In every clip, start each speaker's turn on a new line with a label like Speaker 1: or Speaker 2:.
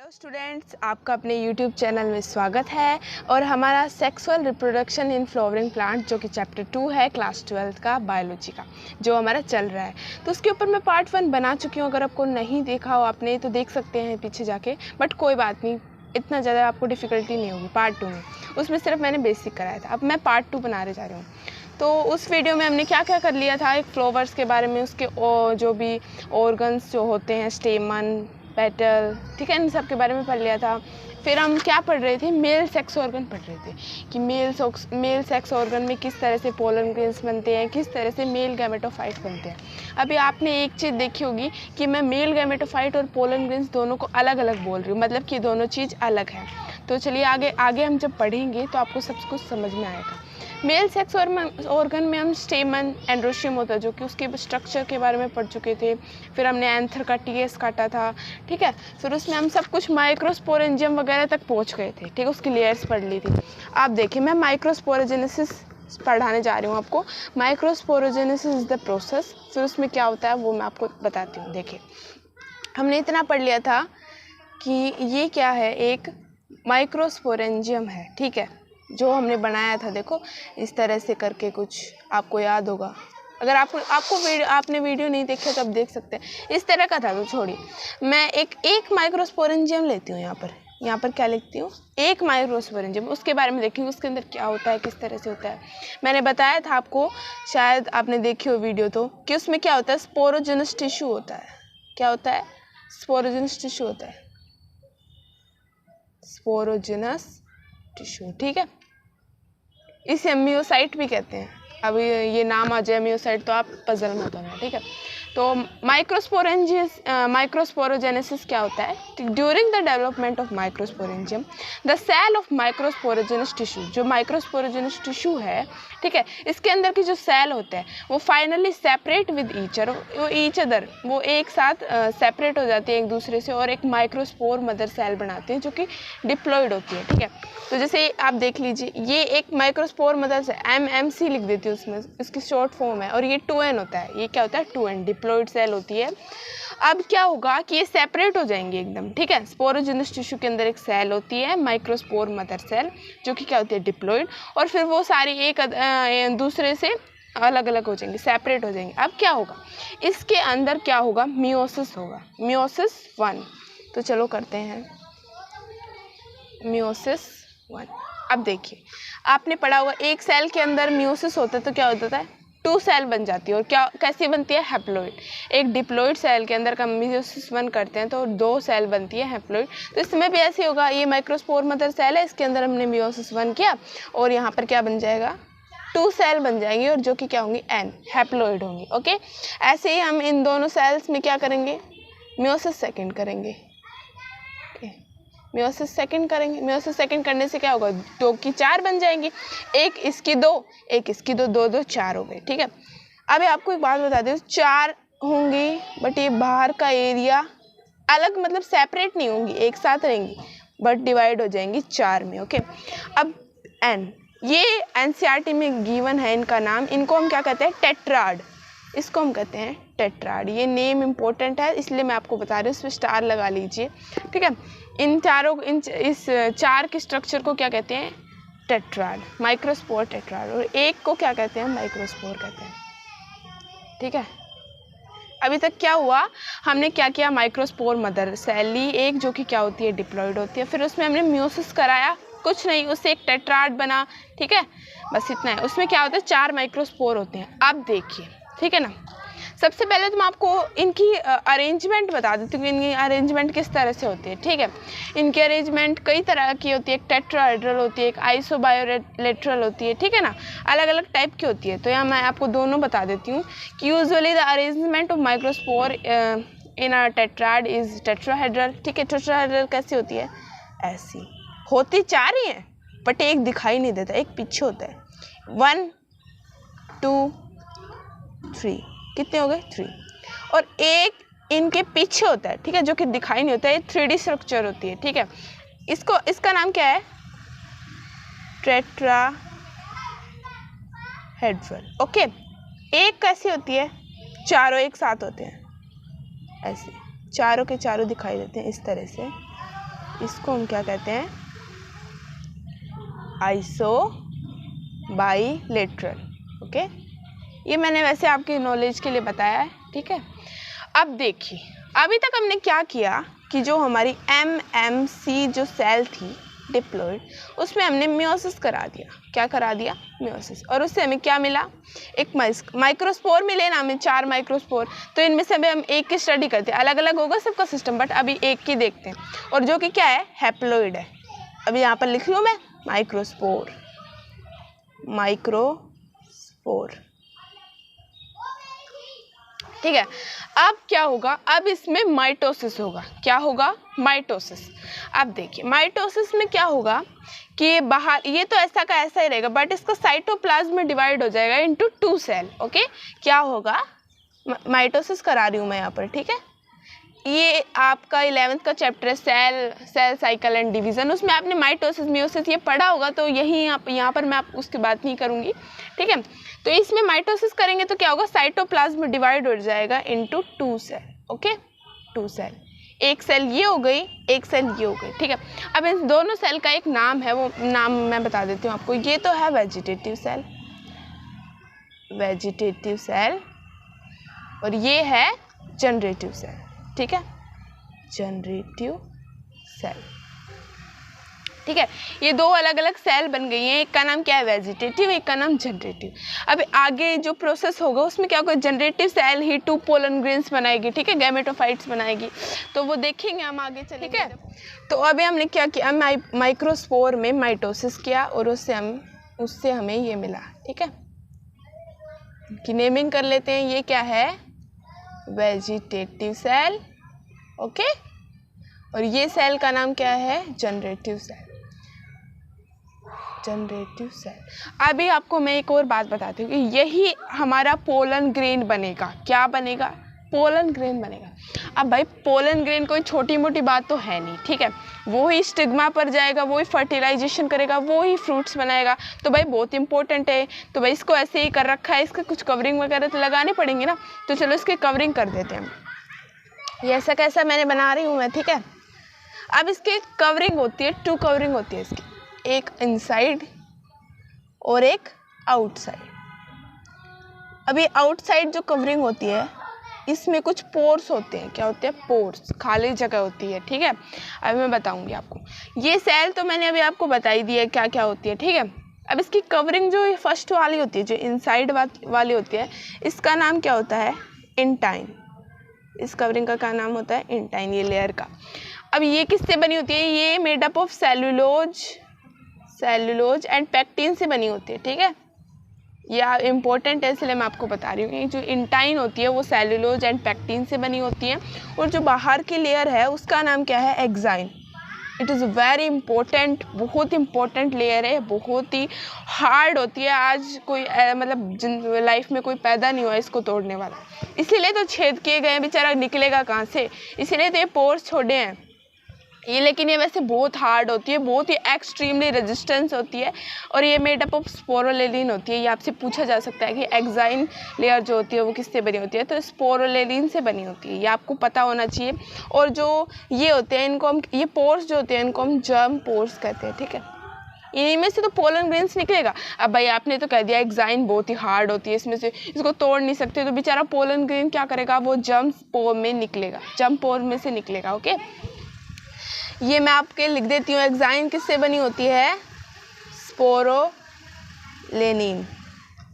Speaker 1: Hello students, आपका अपने YouTube channel में स्वागत है। और हमारा sexual reproduction in flowering plant जो कि चैप्टर 2 है क्लास 12 का बायोलॉजी का, जो हमारा चल रहा है। तो उसके ऊपर मैं पार्ट 1 बना चुकी हूँ। अगर आपको नहीं देखा हो आपने तो देख सकते हैं पीछे जाके, बट कोई बात नहीं, इतना ज़्यादा आपको डिफ़िकल्टी नहीं होगी। पार्ट 2 में उसमें सिर्फ मैंने बेसिक कराया था। अब मैं पार्ट 2 बनाने जा रही हूँ। तो उस वीडियो में हमने क्या क्या कर लिया था, एक फ्लावर्स के बारे में, उसके जो भी ऑर्गन्स जो होते हैं, स्टेमन, पेटल, ठीक है, इन सब के बारे में पढ़ लिया था। फिर हम क्या पढ़ रहे थे, मेल सेक्स ऑर्गन पढ़ रहे थे कि मेल सेक्स ऑर्गन में किस तरह से पोलन ग्रेन्स बनते हैं, किस तरह से मेल गैमेटोफाइट बनते हैं। अभी आपने एक चीज़ देखी होगी कि मैं मेल गैमेटोफाइट और पोलन ग्रेन्स दोनों को अलग अलग बोल रही हूँ, मतलब कि दोनों चीज़ अलग है। तो चलिए आगे हम जब पढ़ेंगे तो आपको सब कुछ समझ में आएगा। मेल सेक्स ऑर्गन में हम स्टेमन, एंड्रोशियम होता है जो कि उसके स्ट्रक्चर के बारे में पढ़ चुके थे। फिर हमने एंथर का टीएस काटा था, ठीक है। फिर उसमें हम सब कुछ माइक्रोस्पोरेंजियम वगैरह तक पहुंच गए थे, ठीक है, उसकी लेयर्स पढ़ ली थी। आप देखिए, मैं माइक्रोस्पोरोजेनेसिस पढ़ाने जा रही हूँ आपको। Microsporogenesis is the process. फिर उसमें क्या होता है वो मैं आपको बताती हूँ। देखिए, हमने इतना पढ़ लिया था कि ये क्या है, एक माइक्रोस्पोरेंजियम है, ठीक है, जो हमने बनाया था। देखो इस तरह से करके, कुछ आपको याद होगा। अगर आपने वीडियो नहीं देखा तो आप देख सकते हैं, इस तरह का था। तो छोड़िए, मैं एक माइक्रोस्पोरेंजियम लेती हूँ। यहाँ पर क्या लिखती हूँ, एक माइक्रोस्पोरेंजियम। उसके बारे में देखेंगे उसके अंदर क्या होता है, किस तरह से होता है। मैंने बताया था आपको, शायद आपने देखी हो वीडियो तो, कि उसमें क्या होता है, स्पोरोजेनस टिश्यू होता है। क्या होता है? स्पोरोजेनस टिश्यू होता है, स्पोरोजेनस टिश्यू, ठीक है। इसे एमियोसाइट भी कहते हैं। अब ये नाम आ जाए एमियोसाइट तो आप पजल मत होना, ठीक है। तो माइक्रोस्पोरोजेनेसिस क्या होता है? During the development of microsporangium the cell of microsporogenous tissue, जो माइक्रोस्पोरोजेनस टिश्यू है, ठीक है, इसके अंदर की जो सेल होते हैं वो finally separate with each other, वो एक साथ सेपरेट हो जाती है एक दूसरे से, और एक माइक्रोस्पोर मदर सेल बनाती है जो कि डिप्लॉयड होती है, ठीक है। तो जैसे आप देख लीजिए, ये एक माइक्रोस्पोर मदर से MMC लिख देती हूँ उसमें, इसकी शॉर्ट फॉर्म है। और ये 2N होता है। ये क्या होता है? 2N, डिप्लॉयड सेल होती है। अब क्या होगा कि ये सेपरेट हो जाएंगे एकदम, ठीक है। स्पोरोजेनस टिश्यू के अंदर एक सेल होती है, माइक्रोस्पोर मदर सेल, जो कि क्या होती है? डिप्लॉयड। और फिर वो सारी एक दूसरे से अलग अलग हो जाएंगे, सेपरेट हो जाएंगे। अब क्या होगा, इसके अंदर क्या होगा? मियोसिस होगा, मियोसिस 1। तो चलो करते हैं मियोसिस 1। अब देखिए, आपने पढ़ा होगा एक सेल के अंदर मियोसिस होता है तो क्या होता है? 2 सेल बन जाती है। और क्या कैसी बनती है? हैप्लॉइड। एक डिप्लॉइड सेल के अंदर का मियोसिस 1 करते हैं तो 2 सेल बनती है हैप्लॉइड। तो इसमें भी ऐसे होगा, ये माइक्रोस्पोर मदर सेल है, इसके अंदर हमने मियोसिस 1 किया और यहाँ पर क्या बन जाएगा? 2 सेल बन जाएंगी, और जो कि क्या होंगी? N, हैप्लॉइड होंगी, ओके। ऐसे ही हम इन दोनों सेल्स में क्या करेंगे? मियोसिस सेकेंड करेंगे, मियोसिस सेकंड करेंगे। मियोसिस सेकंड करने से क्या होगा? 2 की 4 बन जाएंगी, एक इसकी 2, एक इसकी 2, 2 2 4 हो गए, ठीक है। अब आपको एक बात बता दें, 4 होंगी बट ये बाहर का एरिया अलग, मतलब सेपरेट नहीं होंगी, एक साथ रहेंगी बट डिवाइड हो जाएंगी 4 में, ओके। अब N, ये NCERT में गिवन है इनका नाम। इनको हम क्या कहते हैं? टेट्राड। इसको हम कहते हैं टेट्राड। ये नेम इम्पोर्टेंट है इसलिए मैं आपको बता रही हूँ, इस पर स्टार लगा लीजिए, ठीक है। इस 4 के स्ट्रक्चर को क्या कहते हैं? Tetrad, microspore tetrad. और एक को क्या कहते हैं? माइक्रोस्पोर कहते हैं, ठीक है। अभी तक क्या हुआ, हमने क्या किया? माइक्रोस्पोर मदर सेल ली एक, जो कि क्या होती है? डिप्लॉयड होती है। फिर उसमें हमने मियोसिस कराया, कुछ नहीं, उससे एक टेट्राड बना, ठीक है, बस इतना है। उसमें क्या होता है? 4 माइक्रोस्पोर होते हैं। अब देखिए, ठीक है ना, सबसे पहले तो मैं आपको इनकी अरेंजमेंट बता देती हूँ कि इनकी अरेंजमेंट किस तरह से होती है, ठीक है। इनकी अरेंजमेंट कई तरह की होती है, एक टेट्राहेड्रल होती है, एक आइसोबायोलेटरल होती है, ठीक है ना, अलग अलग टाइप की होती है। तो यहाँ मैं आपको दोनों बता देती हूँ कि usually the arrangement of microspore in a tetrad is tetrahedral, ठीक है। टेट्राहेड्रल कैसी होती है? ऐसी होती 4 ही है बट एक दिखाई नहीं देता, एक पीछे होता है। 1 2 3, कितने हो गए? 3। और एक इनके पीछे होता है, ठीक है, जो कि दिखाई नहीं होता है, 3D स्ट्रक्चर होती है, ठीक है। इसका नाम क्या है? Tetrahedral, okay. एक कैसी होती है? चारों एक साथ होते हैं, ऐसे चारों के चारों दिखाई देते हैं इस तरह से, इसको हम क्या कहते हैं, आइसोबाइलेटरल। ओके, ये मैंने वैसे आपकी नॉलेज के लिए बताया है, ठीक है। अब देखिए, अभी तक हमने क्या किया कि जो हमारी MMC जो सेल थी डिप्लॉइड, उसमें हमने मियोसिस करा दिया। क्या करा दिया? मियोसिस। और उससे हमें क्या मिला? एक माइक्रोस्पोर मिले ना, हमें 4 माइक्रोस्पोर। तो इनमें से हम एक की स्टडी करते हैं, अलग अलग होगा सबका सिस्टम, बट अभी एक की देखते हैं, और जो कि क्या है, हैप्लॉइड है। अभी यहाँ पर लिख लूँ मैं, माइक्रोस्पोर, माइक्रोस्पोर, ठीक है। अब क्या होगा? अब इसमें माइटोसिस होगा। क्या होगा? माइटोसिस। अब देखिए, माइटोसिस में क्या होगा कि बाहर ये तो ऐसा का ऐसा ही रहेगा, बट इसका साइटोप्लाज्म में डिवाइड हो जाएगा इनटू 2 सेल। ओके, क्या होगा? माइटोसिस करा रही हूँ मैं यहाँ पर, ठीक है। ये आपका 11th का चैप्टर है, सेल साइकिल एंड डिवीजन, उसमें आपने माइटोसिस मियोसिस ये पढ़ा होगा, तो यही यहाँ पर मैं आप उसकी बात नहीं करूँगी, ठीक है। तो इसमें माइटोसिस करेंगे तो क्या होगा? साइटोप्लाज्म डिवाइड हो जाएगा इनटू 2 सेल। ओके, 2 सेल, एक सेल ये हो गई, एक सेल ये हो गई, ठीक है। अब इन दोनों सेल का एक नाम है, वो नाम मैं बता देती हूँ आपको। ये तो है वेजिटेटिव सेल, वेजिटेटिव सेल, और ये है जनरेटिव सेल, ठीक है, जनरेटिव सेल, ठीक है। ये 2 अलग अलग सेल बन गई हैं, एक का नाम क्या है? वेजिटेटिव, एक का नाम जनरेटिव। अब आगे जो प्रोसेस होगा उसमें क्या होगा? जनरेटिव सेल ही 2 पोलन ग्रेन्स बनाएगी, ठीक है, गैमेटोफाइट्स बनाएगी, तो वो देखेंगे हम आगे चलेंगे, ठीक है। तो अभी हमने क्या किया? माइक्रोस्पोर में माइटोसिस किया, और उससे हमें ये मिला, ठीक है, कि नेमिंग कर लेते हैं। ये क्या है? वेजिटेटिव सेल, ओके, और ये सेल का नाम क्या है? Generative cell, generative cell. अभी आपको मैं एक और बात बताती हूँ कि यही हमारा पोलन ग्रेन बनेगा। क्या बनेगा? पोलन ग्रेन बनेगा। अब भाई पोलन ग्रेन कोई छोटी मोटी बात तो है नहीं, ठीक है, वो ही स्टिग्मा पर जाएगा, वो ही फर्टिलाइजेशन करेगा, वो ही फ्रूट्स बनाएगा, तो भाई बहुत इंपॉर्टेंट है। तो भाई इसको ऐसे ही कर रखा है, इसका कुछ कवरिंग वगैरह तो लगाने पड़ेंगे ना, तो चलो इसकी कवरिंग कर देते हैं। ये ऐसा कैसा मैंने बना रही हूँ मैं, ठीक है। अब इसकी कवरिंग होती है, 2 कवरिंग होती है इसकी, एक इनसाइड और एक आउटसाइड। अभी आउटसाइड जो कवरिंग होती है, इसमें कुछ पोर्स होते हैं। क्या होते हैं? पोर्स, खाली जगह होती है, ठीक है। अभी मैं बताऊंगी आपको। ये सेल तो मैंने अभी आपको बताई दी है क्या क्या होती है, ठीक है। अब इसकी कवरिंग जो फर्स्ट वाली होती है, जो इनसाइड वाली होती है, इसका नाम क्या होता है? इंटाइन। इस कवरिंग का क्या नाम होता है? इंटाइन, ये लेयर का। अब ये किससे बनी होती है? ये made up of cellulose and pectin से बनी होती है, ठीक है। यह इम्पोर्टेंट है, इसलिए मैं आपको बता रही हूँ कि जो इंटाइन होती है वो सेलुलोज एंड पैक्टिन से बनी होती है, और जो बाहर की लेयर है उसका नाम क्या है? Exine. It is very important, बहुत इंपॉर्टेंट लेयर है, बहुत ही हार्ड होती है। आज कोई मतलब लाइफ में कोई पैदा नहीं हुआ इसको तोड़ने वाला, इसीलिए तो छेद किए गए, बेचारा निकलेगा कहाँ से, इसीलिए तो ये पोर्स छोड़े हैं ये। लेकिन ये वैसे बहुत हार्ड होती है, बहुत ही एक्सट्रीमली रेजिस्टेंस होती है, और ये मेड अप ऑफ स्पोरोलेलिन होती है। ये आपसे पूछा जा सकता है कि एक्साइन लेयर जो होती है वो किससे बनी होती है, तो स्पोरोलेलिन से बनी होती है, ये आपको पता होना चाहिए। और जो ये होते हैं, इनको हम, ये पोर्स जो होते हैं, इनको हम जर्म पोर्स कहते हैं, ठीक है। इन्हीं में से तो पोलन ग्रेन्स निकलेगा। अब भाई आपने तो कह दिया एक्साइन बहुत ही हार्ड होती है, इसमें से इसको तोड़ नहीं सकते, तो बेचारा पोलन ग्रेन क्या करेगा? वो जर्म पोर में निकलेगा, जर्म पोर में से निकलेगा, ओके। ये मैं आपके लिख देती हूँ। एक्साइन किससे बनी होती है? स्पोरोलेनिन,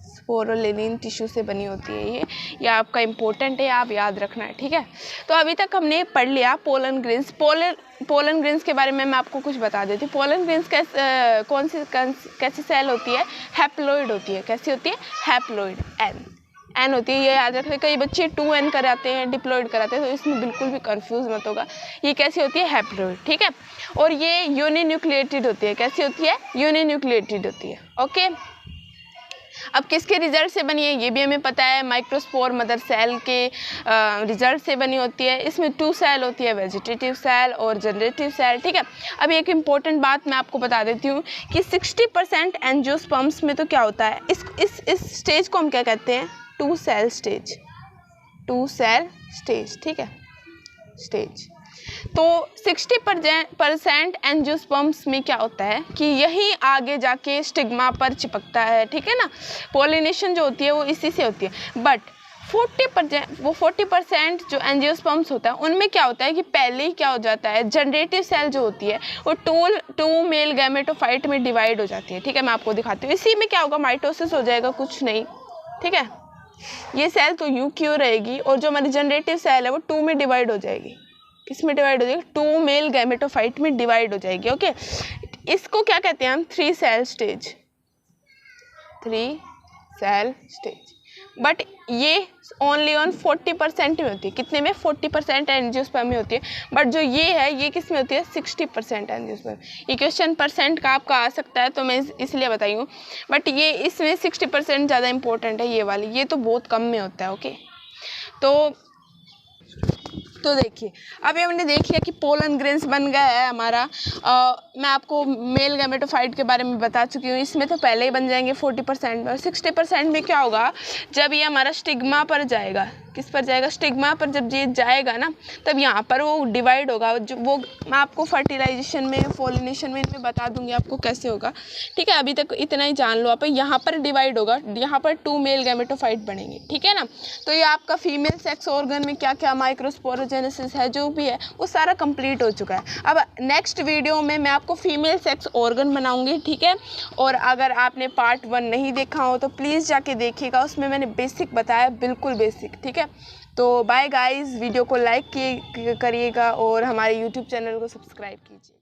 Speaker 1: स्पोरोलेनिन टिश्यू से बनी होती है ये आपका इंपॉर्टेंट है, आप याद रखना है, ठीक है। तो अभी तक हमने पढ़ लिया पोलन ग्रेन्स। पोलन ग्रेन्स के बारे में मैं आपको कुछ बता देती हूँ। पोलन ग्रेन्स कैसी सेल होती है? हैप्लॉइड होती है। कैसी होती है? हैप्लॉइड, एन होती है, ये याद रखते। कई बच्चे 2N कराते हैं, डिप्लॉइड कराते हैं, तो इसमें बिल्कुल भी कंफ्यूज मत होगा। ये कैसी होती है? हैप्लॉइड, ठीक है। और ये यूनिन्यूक्लिएटेड होती है। कैसी होती है? यूनिन्यूक्लिएटेड होती है, ओके। अब किसके रिजल्ट से बनी है ये भी हमें पता है, माइक्रोस्पोर मदर सेल के रिजल्ट से बनी होती है। इसमें 2 सेल होती है, वेजिटेटिव सेल और जनरेटिव सेल, ठीक है। अब एक इम्पॉर्टेंट बात मैं आपको बता देती हूँ कि 60% एंजियोस्पर्म्स में तो क्या होता है, इस स्टेज को हम क्या कहते हैं? 2 सेल स्टेज, 2 सेल स्टेज, ठीक है, स्टेज। तो 60% एंजियोस्पर्म्स में क्या होता है कि यही आगे जाके स्टिग्मा पर चिपकता है, ठीक है ना। पॉलिनेशन जो होती है वो इसी से होती है। बट 40% जो एंजियोस्पर्म्स होता है उनमें क्या होता है कि पहले ही क्या हो जाता है, जनरेटिव सेल जो होती है वो टू मेल गैमेटोफाइट में डिवाइड हो जाती है, ठीक है। मैं आपको दिखाती हूँ। इसी में क्या होगा, माइटोसिस हो जाएगा, कुछ नहीं, ठीक है। ये सेल तो यूं क्यों रहेगी, और जो हमारी जनरेटिव सेल है वो 2 में डिवाइड हो जाएगी। किस में डिवाइड हो जाएगी, 2 मेल गैमेटोफाइट में डिवाइड हो जाएगी, ओके। इसको क्या कहते हैं हम, 3 cell stage, 3 cell stage. But ये ओनली ऑन 40% में होती है। कितने में, 40% एंजियोस्पर्म में होती है। बट जो ये है ये किस में होती है, 60% एंजियोस्पर्म। ये क्वेश्चन परसेंट का आपका आ सकता है तो मैं इसलिए बताई हूँ। बट ये इसमें 60% ज़्यादा इंपॉर्टेंट है, ये वाली, ये तो बहुत कम में होता है, ओके। तो देखिए, अभी हमने देख लिया कि पोलन ग्रेन्स बन गया है हमारा। मैं आपको मेल गैमेटोफाइट के बारे में बता चुकी हूँ। इसमें तो पहले ही बन जाएंगे 40% में। और 60% में क्या होगा, जब ये हमारा स्टिग्मा पर जाएगा, किस पर जाएगा, स्टिग्मा पर जब ये जाएगा ना, तब यहाँ पर वो डिवाइड होगा। जो वो मैं आपको फर्टिलाइजेशन में, पोलिनेशन में इनमें बता दूंगी आपको कैसे होगा, ठीक है। अभी तक इतना ही जान लो आप। यहाँ पर डिवाइड होगा, यहाँ पर 2 मेल गैमेटोफाइट बनेंगे, ठीक है ना। तो ये आपका फीमेल सेक्स ऑर्गन में क्या क्या माइक्रोस्पोरोजेनेसिस है, जो भी है वो सारा कंप्लीट हो चुका है। अब नेक्स्ट वीडियो में मैं आपको फीमेल सेक्स ऑर्गन बनाऊंगी, ठीक है। और अगर आपने पार्ट 1 नहीं देखा हो तो प्लीज़ जाके देखिएगा, उसमें मैंने बेसिक बताया, बिल्कुल बेसिक, ठीक है। तो बाय गाइस, वीडियो को लाइक करिएगा और हमारे यूट्यूब चैनल को सब्सक्राइब कीजिए।